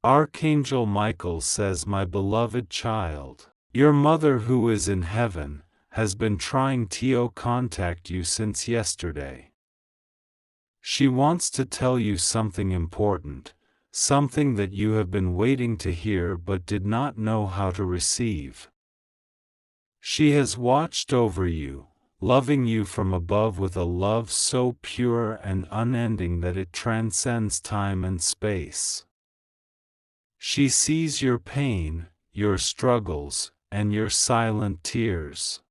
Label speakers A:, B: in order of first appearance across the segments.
A: Archangel Michael says, "My beloved child, your mother who is in heaven has been trying to contact you since yesterday. She wants to tell you something important, something that you have been waiting to hear but did not know how to receive. She has watched over you, loving you from above with a love so pure and unending that it transcends time and space. She sees your pain, your struggles, and your silent tears.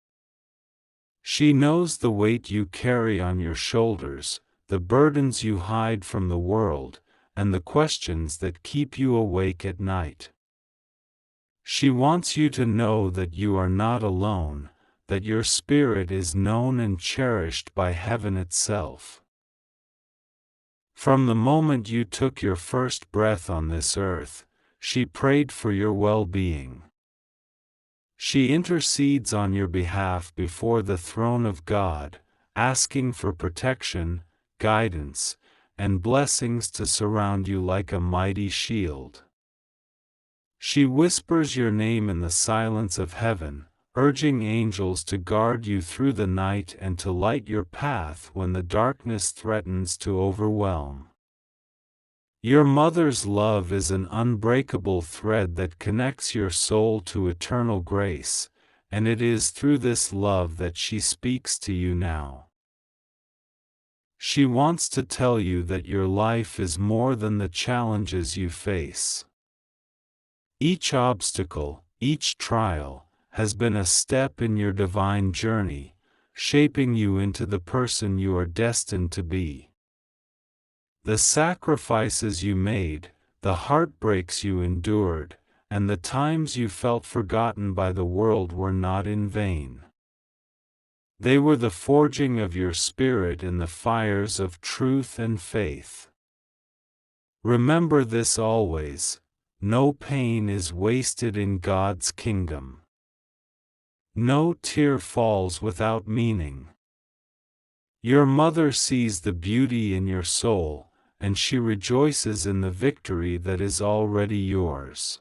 A: She knows the weight you carry on your shoulders, the burdens you hide from the world, and the questions that keep you awake at night. She wants you to know that you are not alone, that your spirit is known and cherished by heaven itself. From the moment you took your first breath on this earth, she prayed for your well-being. She intercedes on your behalf before the throne of God, asking for protection, guidance, and blessings to surround you like a mighty shield. She whispers your name in the silence of heaven, urging angels to guard you through the night and to light your path when the darkness threatens to overwhelm. Your mother's love is an unbreakable thread that connects your soul to eternal grace, and it is through this love that she speaks to you now. She wants to tell you that your life is more than the challenges you face. Each obstacle, each trial, has been a step in your divine journey, shaping you into the person you are destined to be. The sacrifices you made, the heartbreaks you endured, and the times you felt forgotten by the world were not in vain. They were the forging of your spirit in the fires of truth and faith. Remember this always: no pain is wasted in God's kingdom. No tear falls without meaning. Your mother sees the beauty in your soul, and she rejoices in the victory that is already yours.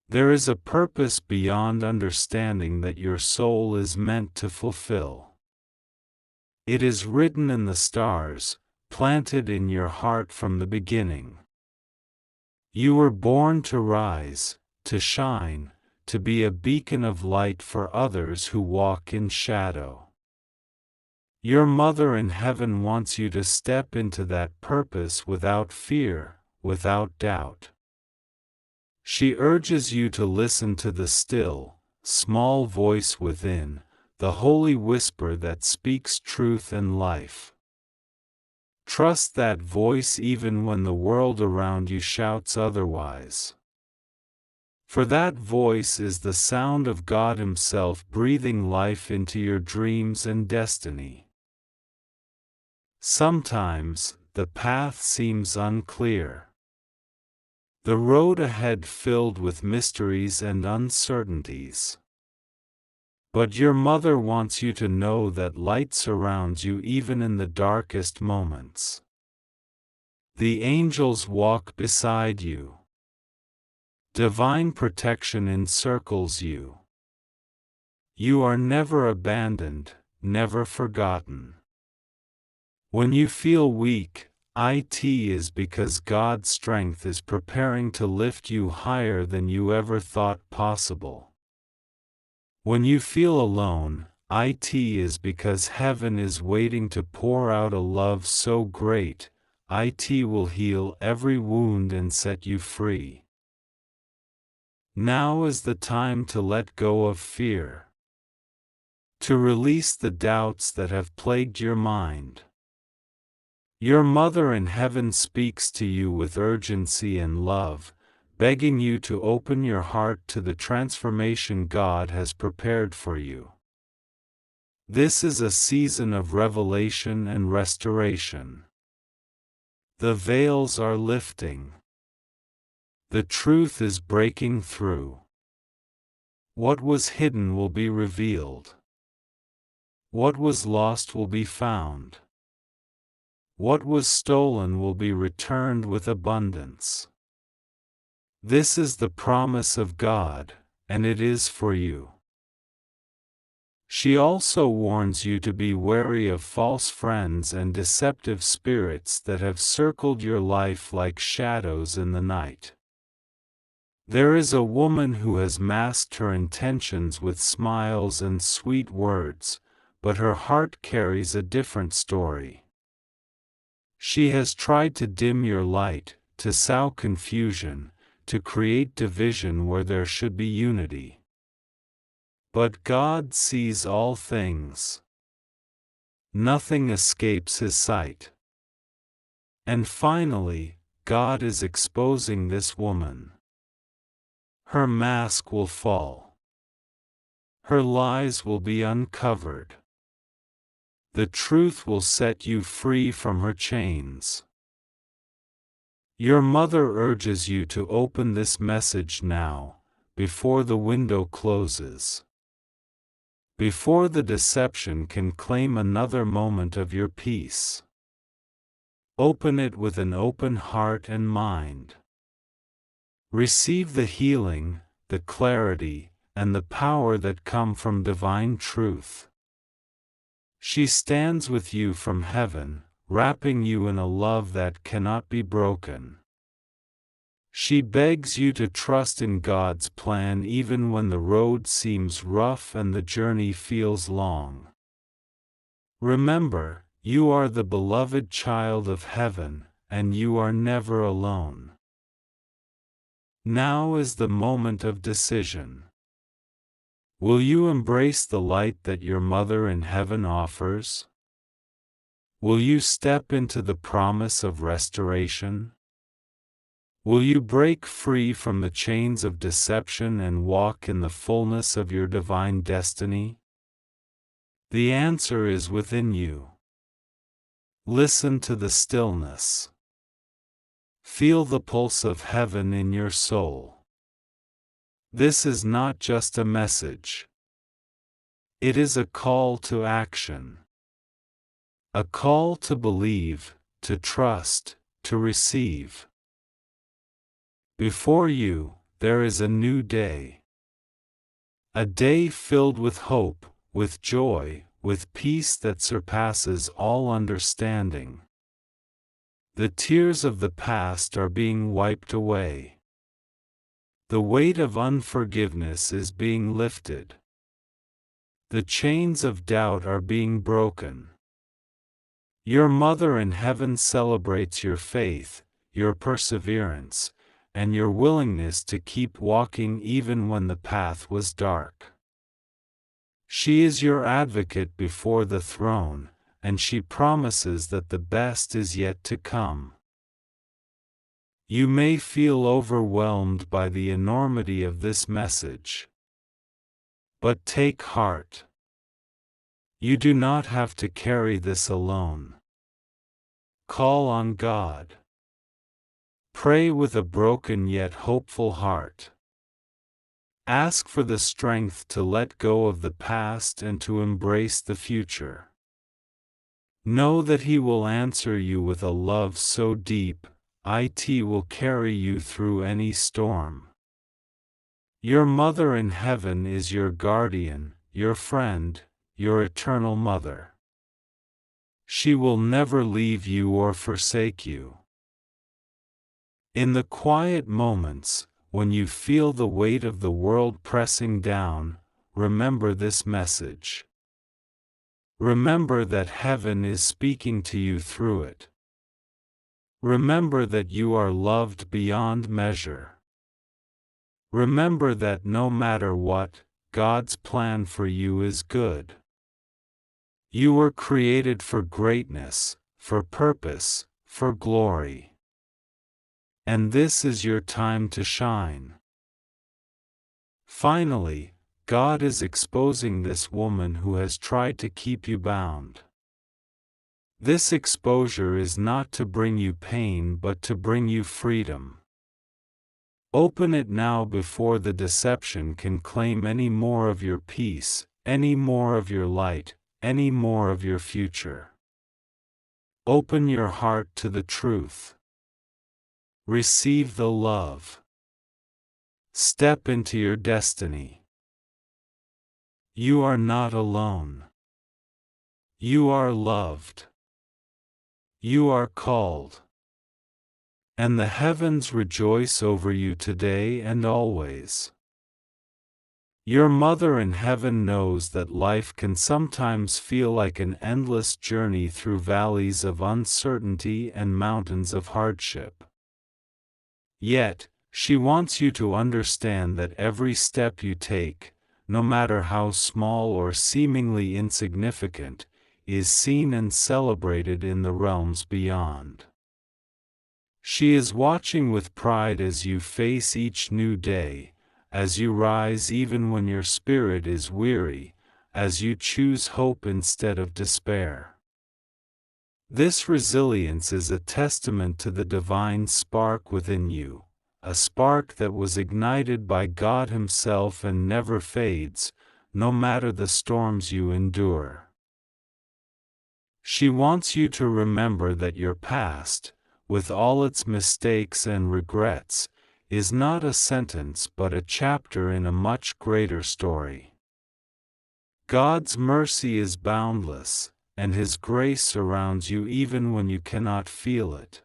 A: There is a purpose beyond understanding that your soul is meant to fulfill. It is written in the stars, planted in your heart from the beginning. You were born to rise, to shine, to be a beacon of light for others who walk in shadow. Your mother in heaven wants you to step into that purpose without fear, without doubt. She urges you to listen to the still, small voice within, the holy whisper that speaks truth and life. Trust that voice even when the world around you shouts otherwise. For that voice is the sound of God Himself breathing life into your dreams and destiny. Sometimes, the path seems unclear. The road ahead filled with mysteries and uncertainties. But your mother wants you to know that light surrounds you even in the darkest moments. The angels walk beside you. Divine protection encircles you. You are never abandoned, never forgotten. When you feel weak, it is because God's strength is preparing to lift you higher than you ever thought possible. When you feel alone, it is because heaven is waiting to pour out a love so great, it will heal every wound and set you free. Now is the time to let go of fear. To release the doubts that have plagued your mind. Your mother in heaven speaks to you with urgency and love, begging you to open your heart to the transformation God has prepared for you. This is a season of revelation and restoration. The veils are lifting. The truth is breaking through. What was hidden will be revealed. What was lost will be found. What was stolen will be returned with abundance. This is the promise of God, and it is for you. She also warns you to be wary of false friends and deceptive spirits that have circled your life like shadows in the night. There is a woman who has masked her intentions with smiles and sweet words, but her heart carries a different story. She has tried to dim your light, to sow confusion, to create division where there should be unity. But God sees all things. Nothing escapes His sight. And finally, God is exposing this woman. Her mask will fall. Her lies will be uncovered. The truth will set you free from her chains. Your mother urges you to open this message now, before the window closes. Before the deception can claim another moment of your peace. Open it with an open heart and mind. Receive the healing, the clarity, and the power that come from divine truth. She stands with you from heaven, wrapping you in a love that cannot be broken. She begs you to trust in God's plan even when the road seems rough and the journey feels long. Remember, you are the beloved child of heaven, and you are never alone. Now is the moment of decision. Will you embrace the light that your Mother in heaven offers? Will you step into the promise of restoration? Will you break free from the chains of deception and walk in the fullness of your divine destiny? The answer is within you. Listen to the stillness. Feel the pulse of heaven in your soul. This is not just a message. It is a call to action. A call to believe, to trust, to receive. Before you, there is a new day. A day filled with hope, with joy, with peace that surpasses all understanding. The tears of the past are being wiped away. The weight of unforgiveness is being lifted. The chains of doubt are being broken. Your Mother in heaven celebrates your faith, your perseverance, and your willingness to keep walking even when the path was dark. She is your advocate before the throne, and she promises that the best is yet to come. You may feel overwhelmed by the enormity of this message. But take heart. You do not have to carry this alone. Call on God. Pray with a broken yet hopeful heart. Ask for the strength to let go of the past and to embrace the future. Know that He will answer you with a love so deep, it will carry you through any storm. Your Mother in heaven is your guardian, your friend, your eternal mother. She will never leave you or forsake you. In the quiet moments, when you feel the weight of the world pressing down, remember this message. Remember that heaven is speaking to you through it. Remember that you are loved beyond measure. Remember that no matter what, God's plan for you is good. You were created for greatness, for purpose, for glory. And this is your time to shine. Finally, God is exposing this woman who has tried to keep you bound. This exposure is not to bring you pain but to bring you freedom. Open it now before the deception can claim any more of your peace, any more of your light, any more of your future. Open your heart to the truth. Receive the love. Step into your destiny. You are not alone. You are loved. You are called. And the heavens rejoice over you today and always. Your mother in heaven knows that life can sometimes feel like an endless journey through valleys of uncertainty and mountains of hardship. Yet, she wants you to understand that every step you take, no matter how small or seemingly insignificant, is seen and celebrated in the realms beyond. She is watching with pride as you face each new day, as you rise even when your spirit is weary, as you choose hope instead of despair. This resilience is a testament to the divine spark within you, a spark that was ignited by God Himself and never fades, no matter the storms you endure. She wants you to remember that your past, with all its mistakes and regrets, is not a sentence but a chapter in a much greater story. God's mercy is boundless, and His grace surrounds you even when you cannot feel it.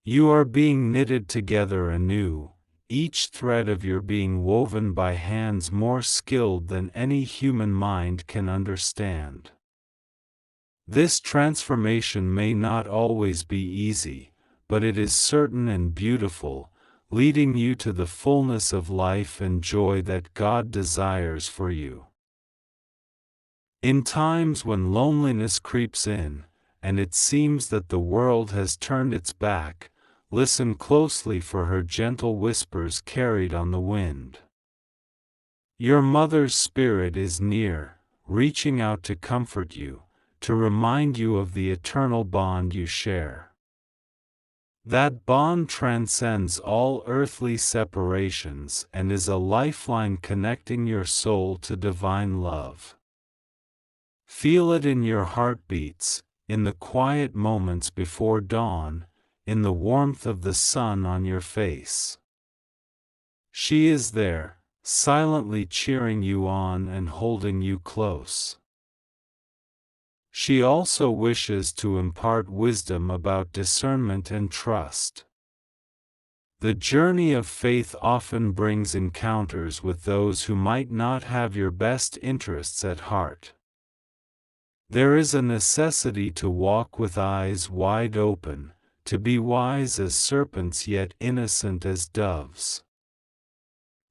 A: You are being knitted together anew, each thread of your being woven by hands more skilled than any human mind can understand. This transformation may not always be easy, but it is certain and beautiful, leading you to the fullness of life and joy that God desires for you. In times when loneliness creeps in, and it seems that the world has turned its back, listen closely for her gentle whispers carried on the wind. Your mother's spirit is near, reaching out to comfort you, to remind you of the eternal bond you share. That bond transcends all earthly separations and is a lifeline connecting your soul to divine love. Feel it in your heartbeats, in the quiet moments before dawn, in the warmth of the sun on your face. She is there, silently cheering you on and holding you close. She also wishes to impart wisdom about discernment and trust. The journey of faith often brings encounters with those who might not have your best interests at heart. There is a necessity to walk with eyes wide open, to be wise as serpents yet innocent as doves.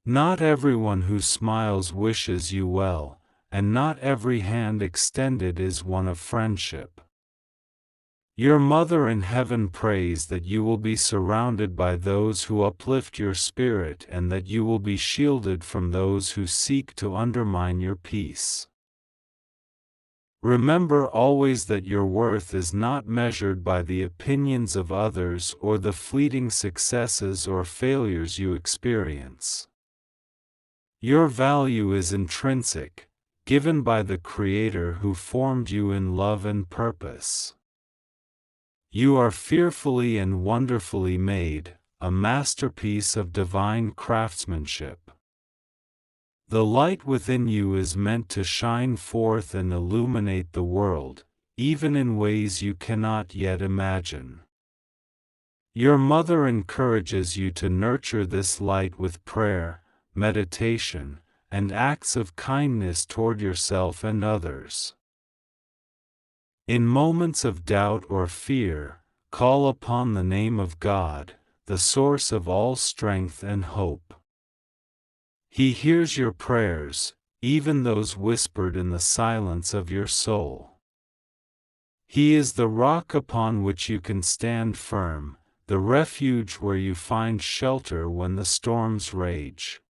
A: Not everyone who smiles wishes you well, and not every hand extended is one of friendship. Your mother in heaven prays that you will be surrounded by those who uplift your spirit and that you will be shielded from those who seek to undermine your peace. Remember always that your worth is not measured by the opinions of others or the fleeting successes or failures you experience. Your value is intrinsic, given by the Creator who formed you in love and purpose. You are fearfully and wonderfully made, a masterpiece of divine craftsmanship. The light within you is meant to shine forth and illuminate the world, even in ways you cannot yet imagine. Your mother encourages you to nurture this light with prayer, meditation, and acts of kindness toward yourself and others. In moments of doubt or fear, call upon the name of God, the source of all strength and hope. He hears your prayers, even those whispered in the silence of your soul. He is the rock upon which you can stand firm, the refuge where you find shelter when the storms rage.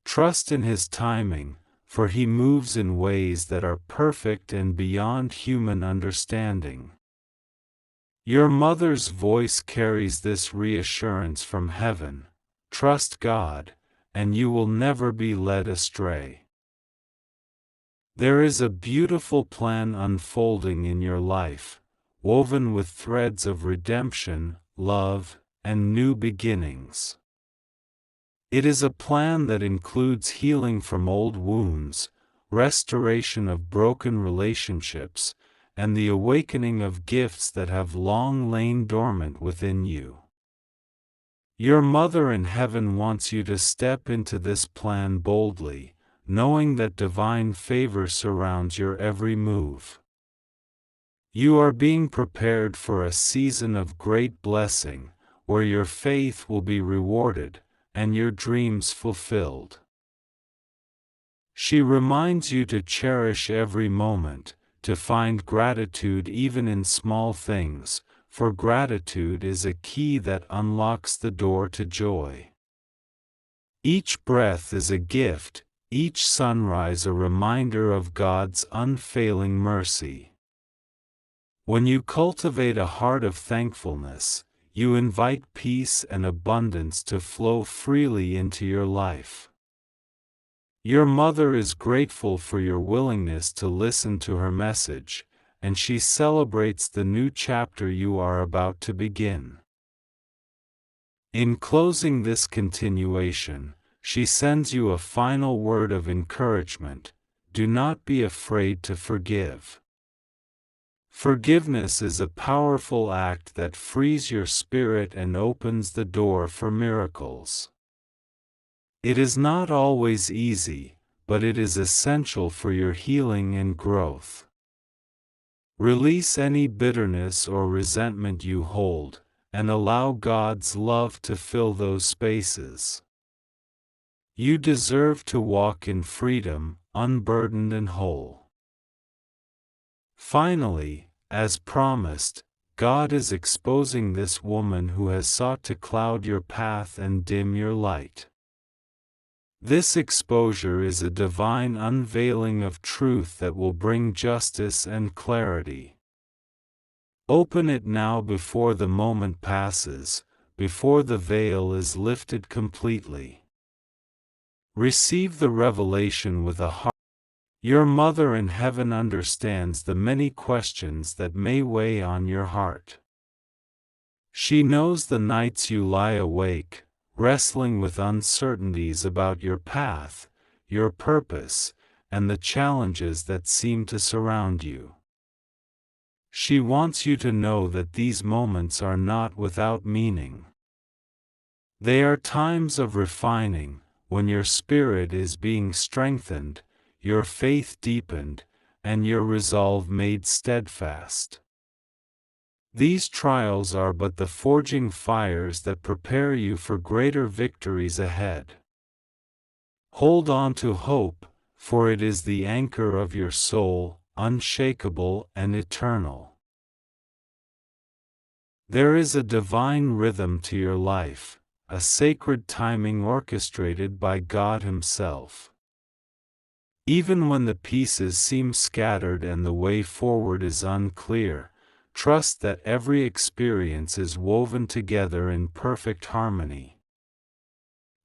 A: Trust in His timing, for He moves in ways that are perfect and beyond human understanding. Your mother's voice carries this reassurance from heaven: trust God, and you will never be led astray. There is a beautiful plan unfolding in your life, woven with threads of redemption, love, and new beginnings. It is a plan that includes healing from old wounds, restoration of broken relationships, and the awakening of gifts that have long lain dormant within you. Your Mother in Heaven wants you to step into this plan boldly, knowing that divine favor surrounds your every move. You are being prepared for a season of great blessing, where your faith will be rewarded, and your dreams fulfilled. She reminds you to cherish every moment, to find gratitude even in small things, for gratitude is a key that unlocks the door to joy. Each breath is a gift, each sunrise a reminder of God's unfailing mercy. When you cultivate a heart of thankfulness, you invite peace and abundance to flow freely into your life. Your Mother is grateful for your willingness to listen to her message, and she celebrates the new chapter you are about to begin. In closing this continuation, she sends you a final word of encouragement: do not be afraid to forgive. Forgiveness is a powerful act that frees your spirit and opens the door for miracles. It is not always easy, but it is essential for your healing and growth. Release any bitterness or resentment you hold, and allow God's love to fill those spaces. You deserve to walk in freedom, unburdened and whole. Finally, as promised, God is exposing this woman who has sought to cloud your path and dim your light. This exposure is a divine unveiling of truth that will bring justice and clarity. Open it now before the moment passes, before the veil is lifted completely. Receive the revelation with a heart. Your Mother in Heaven understands the many questions that may weigh on your heart. She knows the nights you lie awake, wrestling with uncertainties about your path, your purpose, and the challenges that seem to surround you. She wants you to know that these moments are not without meaning. They are times of refining, when your spirit is being strengthened, your faith deepened, and your resolve made steadfast. These trials are but the forging fires that prepare you for greater victories ahead. Hold on to hope, for it is the anchor of your soul, unshakable and eternal. There is a divine rhythm to your life, a sacred timing orchestrated by God Himself. Even when the pieces seem scattered and the way forward is unclear, trust that every experience is woven together in perfect harmony.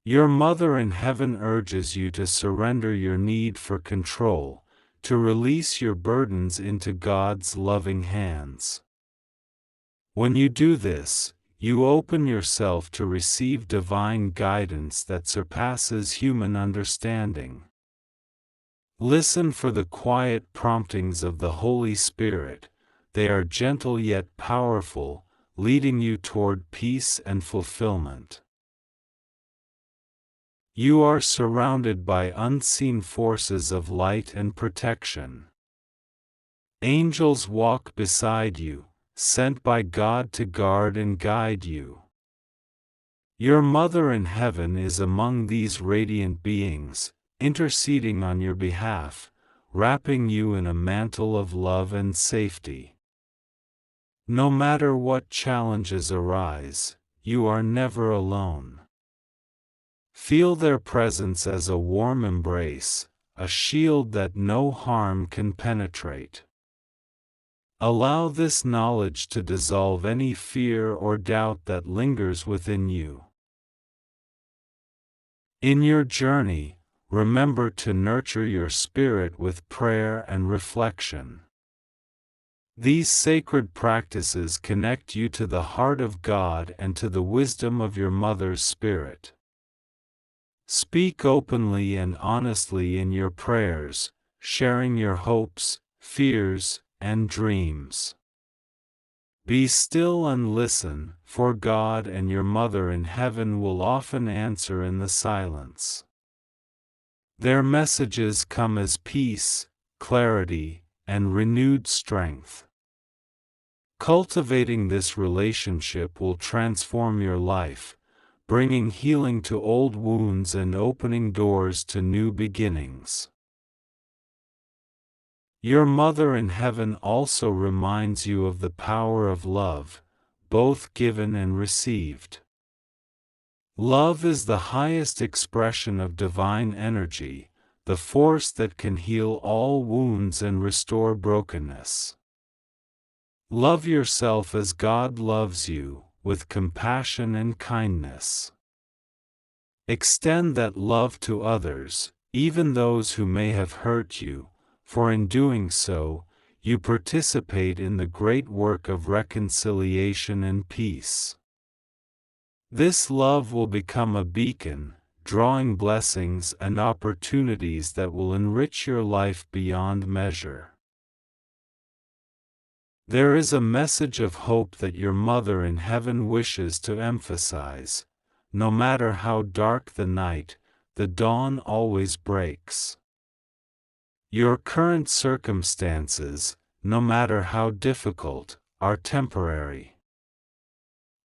A: Your Mother in Heaven urges you to surrender your need for control, to release your burdens into God's loving hands. When you do this, you open yourself to receive divine guidance that surpasses human understanding. Listen for the quiet promptings of the Holy Spirit. They are gentle yet powerful, leading you toward peace and fulfillment. You are surrounded by unseen forces of light and protection. Angels walk beside you, sent by God to guard and guide you. Your Mother in Heaven is among these radiant beings, interceding on your behalf, wrapping you in a mantle of love and safety. No matter what challenges arise, you are never alone. Feel their presence as a warm embrace, a shield that no harm can penetrate. Allow this knowledge to dissolve any fear or doubt that lingers within you. In your journey, remember to nurture your spirit with prayer and reflection. These sacred practices connect you to the heart of God and to the wisdom of your Mother's Spirit. Speak openly and honestly in your prayers, sharing your hopes, fears, and dreams. Be still and listen, for God and your Mother in heaven will often answer in the silence. Their messages come as peace, clarity, and renewed strength. Cultivating this relationship will transform your life, bringing healing to old wounds and opening doors to new beginnings. Your Mother in heaven also reminds you of the power of love, both given and received. Love is the highest expression of divine energy, the force that can heal all wounds and restore brokenness. Love yourself as God loves you, with compassion and kindness. Extend that love to others, even those who may have hurt you, for in doing so, you participate in the great work of reconciliation and peace. This love will become a beacon, drawing blessings and opportunities that will enrich your life beyond measure. There is a message of hope that your Mother in heaven wishes to emphasize. No matter how dark the night, the dawn always breaks. Your current circumstances, no matter how difficult, are temporary.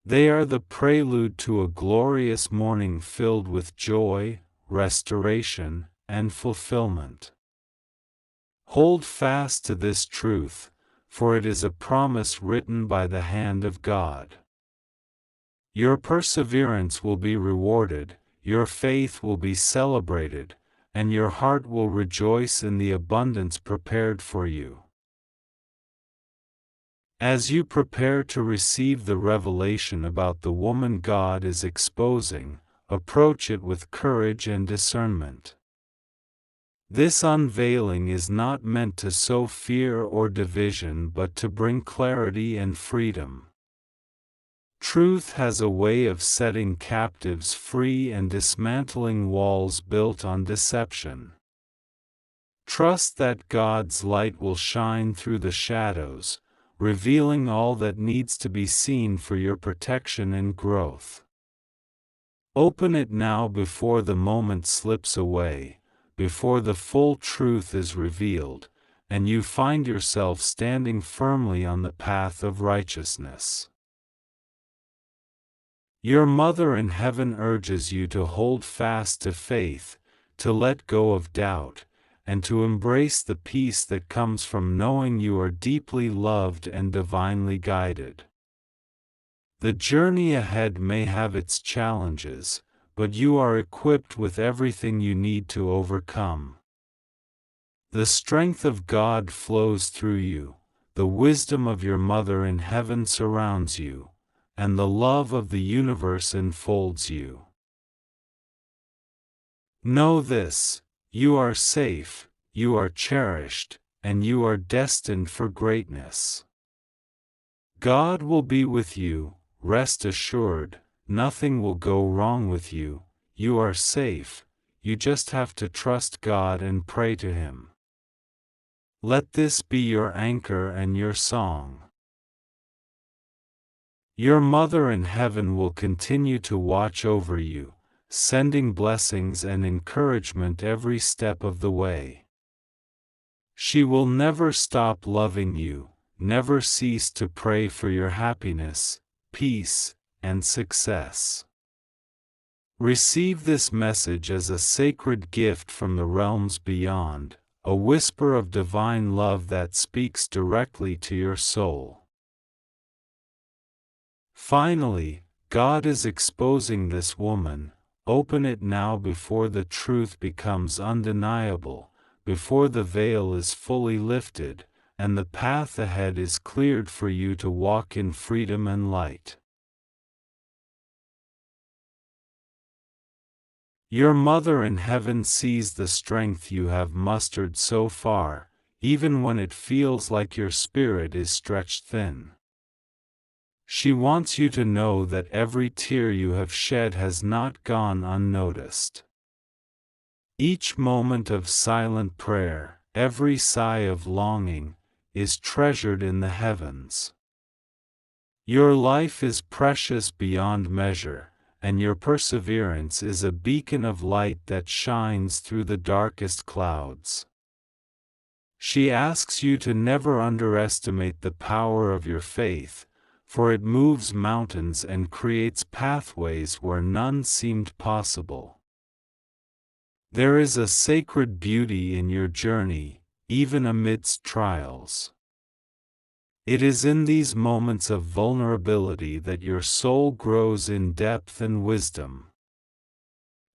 A: They are the prelude to a glorious morning filled with joy, restoration, and fulfillment. Hold fast to this truth, for it is a promise written by the hand of God. Your perseverance will be rewarded, your faith will be celebrated, and your heart will rejoice in the abundance prepared for you. As you prepare to receive the revelation about the woman God is exposing, approach it with courage and discernment. This unveiling is not meant to sow fear or division but to bring clarity and freedom. Truth has a way of setting captives free and dismantling walls built on deception. Trust that God's light will shine through the shadows, revealing all that needs to be seen for your protection and growth. Open it now before the moment slips away, before the full truth is revealed, and you find yourself standing firmly on the path of righteousness. Your Mother in heaven urges you to hold fast to faith, to let go of doubt, and to embrace the peace that comes from knowing you are deeply loved and divinely guided. The journey ahead may have its challenges, but you are equipped with everything you need to overcome. The strength of God flows through you, the wisdom of your Mother in heaven surrounds you, and the love of the universe enfolds you. Know this: you are safe, you are cherished, and you are destined for greatness. God will be with you, rest assured, nothing will go wrong with you, you are safe, you just have to trust God and pray to Him. Let this be your anchor and your song. Your Mother in heaven will continue to watch over you, sending blessings and encouragement every step of the way. She will never stop loving you, never cease to pray for your happiness, peace, and success. Receive this message as a sacred gift from the realms beyond, a whisper of divine love that speaks directly to your soul. Finally, God is exposing this woman. Open it now before the truth becomes undeniable, before the veil is fully lifted, and the path ahead is cleared for you to walk in freedom and light. Your Mother in heaven sees the strength you have mustered so far, even when it feels like your spirit is stretched thin. She wants you to know that every tear you have shed has not gone unnoticed. Each moment of silent prayer, every sigh of longing, is treasured in the heavens. Your life is precious beyond measure, and your perseverance is a beacon of light that shines through the darkest clouds. She asks you to never underestimate the power of your faith, for it moves mountains and creates pathways where none seemed possible. There is a sacred beauty in your journey, even amidst trials. It is in these moments of vulnerability that your soul grows in depth and wisdom.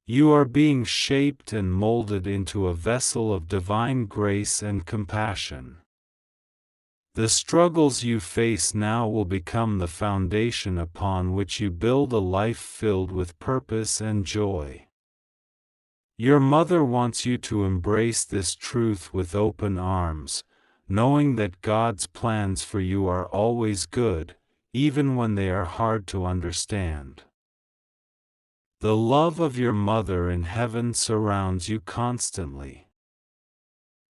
A: You are being shaped and molded into a vessel of divine grace and compassion. The struggles you face now will become the foundation upon which you build a life filled with purpose and joy. Your mother wants you to embrace this truth with open arms, knowing that God's plans for you are always good, even when they are hard to understand. The love of your mother in heaven surrounds you constantly.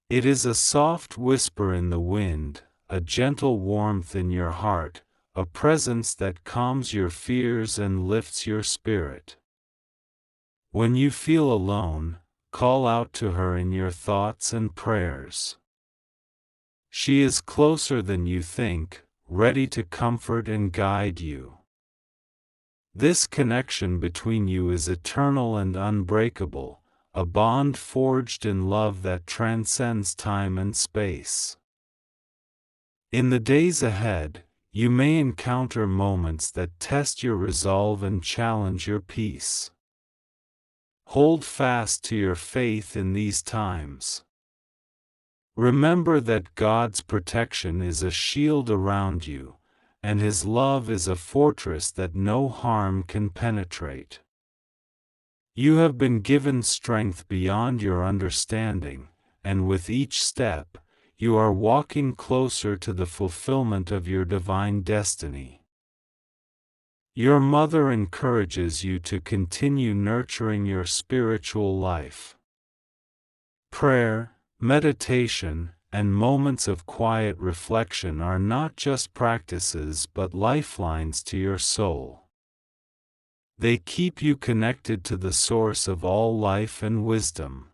A: It is a soft whisper in the wind, a gentle warmth in your heart, a presence that calms your fears and lifts your spirit. When you feel alone, call out to her in your thoughts and prayers. She is closer than you think, ready to comfort and guide you. This connection between you is eternal and unbreakable, a bond forged in love that transcends time and space. In the days ahead, you may encounter moments that test your resolve and challenge your peace. Hold fast to your faith in these times. Remember that God's protection is a shield around you, and His love is a fortress that no harm can penetrate. You have been given strength beyond your understanding, and with each step, you are walking closer to the fulfillment of your divine destiny. Your mother encourages you to continue nurturing your spiritual life. Prayer, meditation, and moments of quiet reflection are not just practices but lifelines to your soul. They keep you connected to the source of all life and wisdom.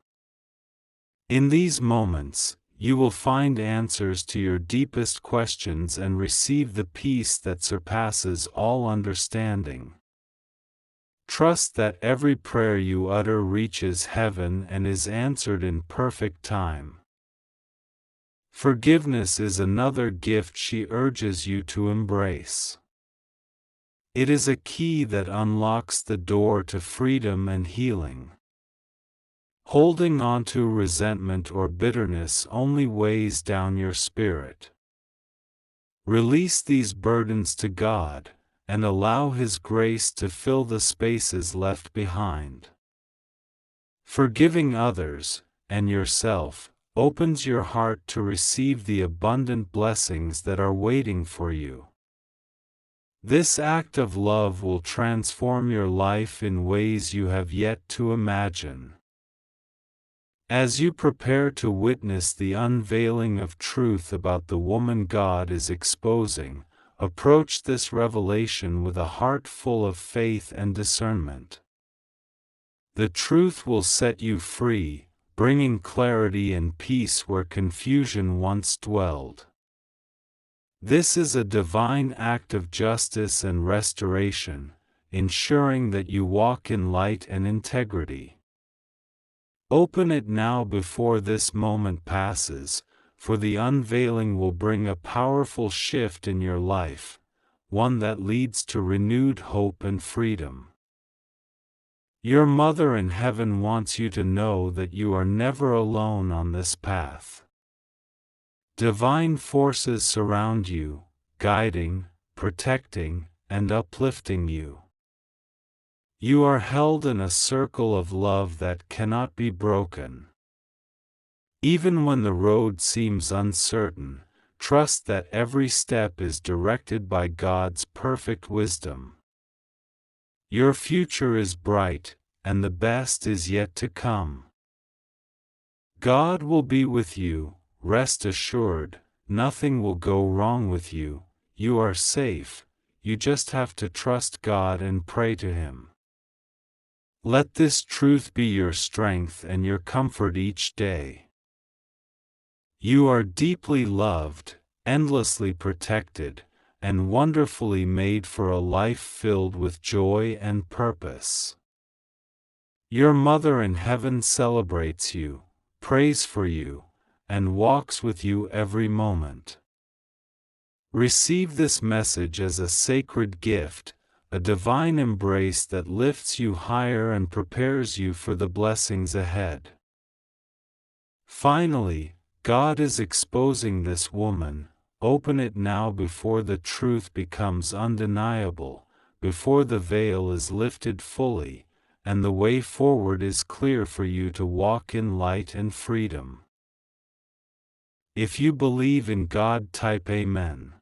A: In these moments, you will find answers to your deepest questions and receive the peace that surpasses all understanding. Trust that every prayer you utter reaches heaven and is answered in perfect time. Forgiveness is another gift she urges you to embrace. It is a key that unlocks the door to freedom and healing. Holding on to resentment or bitterness only weighs down your spirit. Release these burdens to God, and allow His grace to fill the spaces left behind. Forgiving others, and yourself, opens your heart to receive the abundant blessings that are waiting for you. This act of love will transform your life in ways you have yet to imagine. As you prepare to witness the unveiling of truth about the woman God is exposing, approach this revelation with a heart full of faith and discernment. The truth will set you free, bringing clarity and peace where confusion once dwelled. This is a divine act of justice and restoration, ensuring that you walk in light and integrity. Open it now before this moment passes, for the unveiling will bring a powerful shift in your life, one that leads to renewed hope and freedom. Your mother in heaven wants you to know that you are never alone on this path. Divine forces surround you, guiding, protecting, and uplifting you. You are held in a circle of love that cannot be broken. Even when the road seems uncertain, trust that every step is directed by God's perfect wisdom. Your future is bright, and the best is yet to come. God will be with you, rest assured, nothing will go wrong with you, you are safe, you just have to trust God and pray to Him. Let this truth be your strength and your comfort each day. You are deeply loved, endlessly protected, and wonderfully made for a life filled with joy and purpose. Your Mother in Heaven celebrates you, prays for you, and walks with you every moment. Receive this message as a sacred gift, a divine embrace that lifts you higher and prepares you for the blessings ahead. Finally, God is exposing this woman. Open it now before the truth becomes undeniable, before the veil is lifted fully, and the way forward is clear for you to walk in light and freedom. If you believe in God, type Amen.